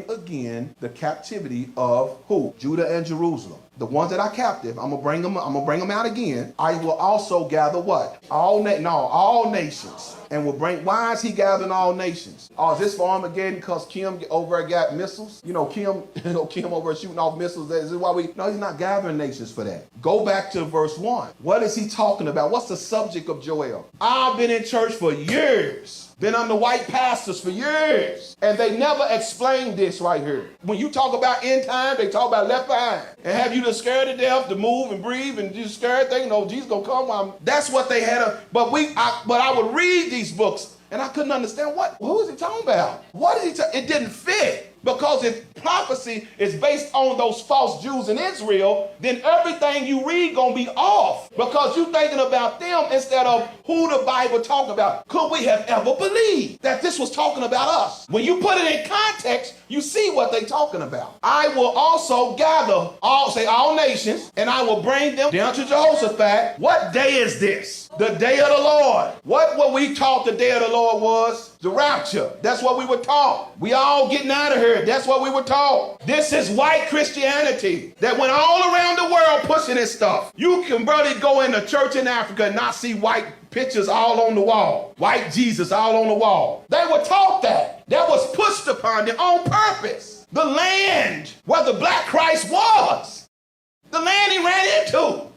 again the captivity of who? Judah and Jerusalem. The ones that are captive, I'm gonna bring them out again. I will also gather what? All nations. And will bring, why is he gathering all nations? Oh, is this for Armageddon because Kim over got missiles? Kim over shooting off missiles. Is this why no, he's not gathering nations for that. Go back to verse 1. What is he talking about? What's the subject of Joel? I've been in church for years. Been under white pastors for years. And they never explained this right here. When you talk about end time, they talk about left behind. And have you just scared to death to move and breathe and just scared thing? No, Jesus gonna come. That's what they had. But I would read these books and I couldn't understand who is he talking about? What is he it didn't fit. Because if prophecy is based on those false Jews in Israel, then everything you read gonna be off. Because you're thinking about them instead of who the Bible talk about. Could we have ever believed that this was talking about us? When you put it in context, you see what they talking about. I will also gather all nations, and I will bring them down to Jehoshaphat. What day is this? The day of the Lord. What were we taught the day of the Lord was? The rapture. That's what we were taught. We all getting out of here. That's what we were taught. This is white Christianity that went all around the world pushing this stuff. You can barely go in a church in Africa and not see white pictures all on the wall. White Jesus all on the wall. They were taught that. That was pushed upon them on purpose. The land where the black Christ was. The land he ran into.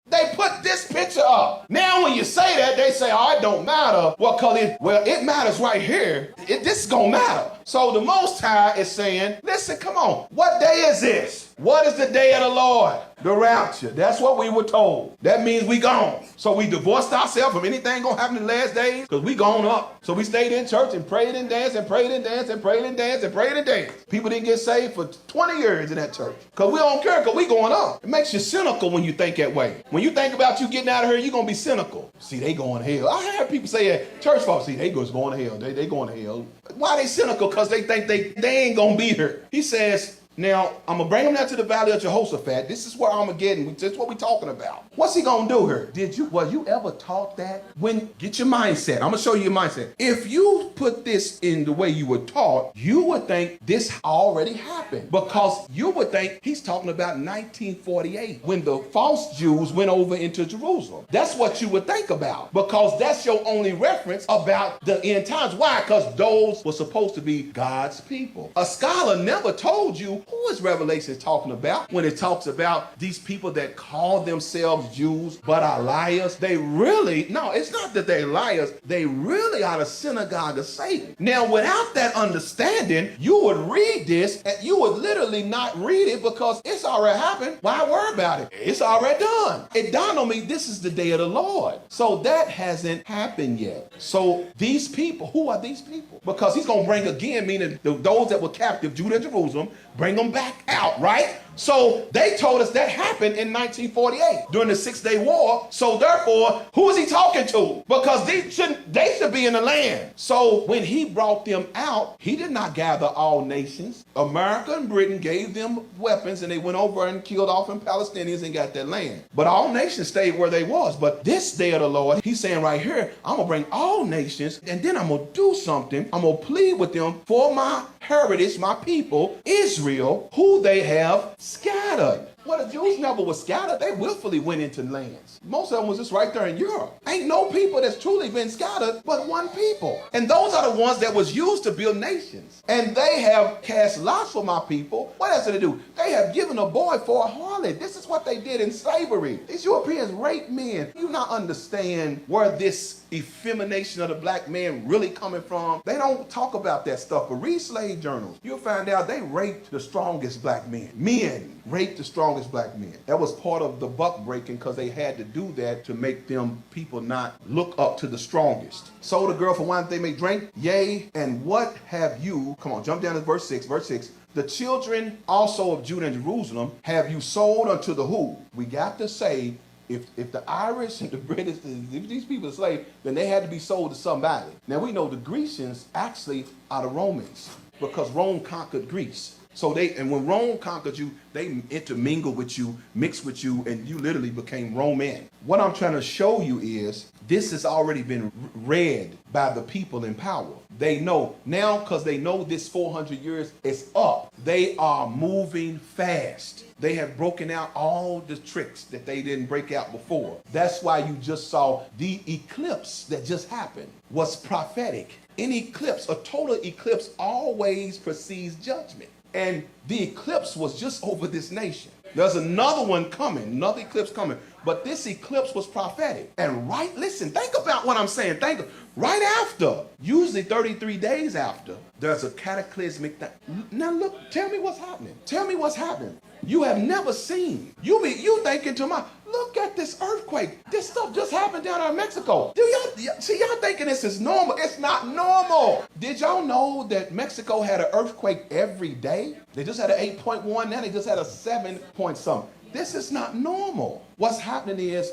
They put this picture up. Now when you say that, they say, oh, it don't matter. Well, it matters right here. This is going to matter. So the Most High is saying, listen, come on. What day is this? What is the day of the Lord? The rapture. That's what we were told. That means we gone. So we divorced ourselves from anything going to happen in the last days because we gone up. So we stayed in church and prayed and danced and prayed and danced and prayed and danced and prayed and danced. People didn't get saved for 20 years in that church because we don't care because we going up. It makes you cynical when you think that way. When you think about you getting out of here, you're going to be cynical. See, they going to hell. I heard people say that. Church folks, see, they going to hell. They going to hell. Why they cynical? Because they think they ain't going to be here. He says, now, I'm going to bring them down to the valley of Jehoshaphat. This is where Armageddon, this is what we're talking about. What's he going to do here? Was you ever taught that? Get your mindset. I'm going to show you your mindset. If you put this in the way you were taught, you would think this already happened. Because you would think he's talking about 1948 when the false Jews went over into Jerusalem. That's what you would think about. Because that's your only reference about the end times. Why? Because those were supposed to be God's people. A scholar never told you who is Revelation talking about when it talks about these people that call themselves Jews but are liars. It's not that they're liars. They really are the synagogue of Satan. Now, without that understanding, you would read this and you would literally not read it because it's already happened. Why worry about it? It's already done. It dawned on me, this is the day of the Lord. So that hasn't happened yet. So these people, who are these people? Because he's going to bring again, meaning those that were captive, Judah and Jerusalem, bring them back out, right? So they told us that happened in 1948 during the 6-Day War. So therefore, who is he talking to? Because they should be in the land. So when he brought them out, he did not gather all nations. America and Britain gave them weapons and they went over and killed off them Palestinians and got their land. But all nations stayed where they was. But this day of the Lord, he's saying right here, I'm going to bring all nations and then I'm going to do something. I'm going to plead with them for my heritage, my people, Israel, who they have scattered. Well, the Jews never were scattered. They willfully went into lands. Most of them was just right there in Europe. Ain't no people that's truly been scattered but one people. And those are the ones that was used to build nations. And they have cast lots for my people. What else did they do? They have given a boy for a harlot. This is what they did in slavery. These Europeans raped men. You not understand where this effemination of the black man really coming from. They don't talk about that stuff, but read slave journals. You'll find out they raped the strongest black men. Men raped the strongest black men. That was part of the buck breaking because they had to do that to make them people not look up to the strongest. Sold a girl for wine they may drink. Yea, and what have you, come on, jump down to verse 6. The children also of Judah and Jerusalem have you sold unto the who? We got to say, if the Irish and the British, if these people are slaves, then they had to be sold to somebody. Now we know the Grecians actually are the Romans because Rome conquered Greece. So and when Rome conquered you, they intermingled with you, mixed with you, and you literally became Roman. What I'm trying to show you is this has already been read by the people in power. They know now, because they know this 400 years is up. They are moving fast. They have broken out all the tricks that they didn't break out before. That's why you just saw the eclipse that just happened was prophetic. An eclipse, a total eclipse, always precedes judgment. And the eclipse was just over this nation. There's another one coming, another eclipse coming. But this eclipse was prophetic. And listen, think about what I'm saying. Right after, usually 33 days after, there's a cataclysmic thing. Now look, tell me what's happening. Tell me what's happening. You have never seen. You thinking to my, look at this earthquake. This stuff just happened down in Mexico. Do y'all see, y'all thinking this is normal? It's not normal. Did y'all know that Mexico had an earthquake every day? They just had an 8.1, now they just had a 7 point something. This is not normal. What's happening is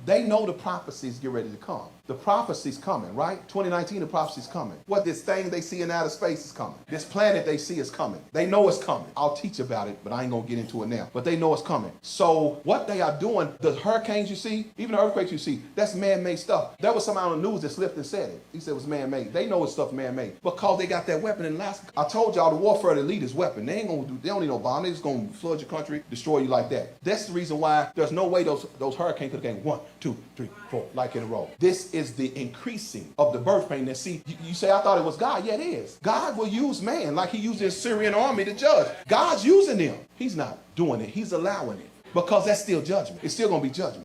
they know the prophecies get ready to come. The prophecy's coming, right? 2019, the prophecy's coming. What this thing they see in outer space is coming. This planet they see is coming. They know it's coming. I'll teach about it, but I ain't gonna get into it now. But they know it's coming. So what they are doing, the hurricanes you see, even the earthquakes you see, that's man-made stuff. There was somebody on the news that slipped and said it. He said it was man-made. They know it's stuff man-made because they got that weapon in Alaska. I told y'all the warfare of the elite is weapon. They don't need no bomb. They just gonna flood your country, destroy you like that. That's the reason why there's no way those hurricanes could have came 1, 2, 3, 4, like in a row. This is the increasing of the birth pain. That see, you say I thought it was God. Yeah, it is. God will use man like he used the Syrian army to judge. God's using them. He's not doing it. He's allowing it because that's still judgment. It's still gonna be judgment.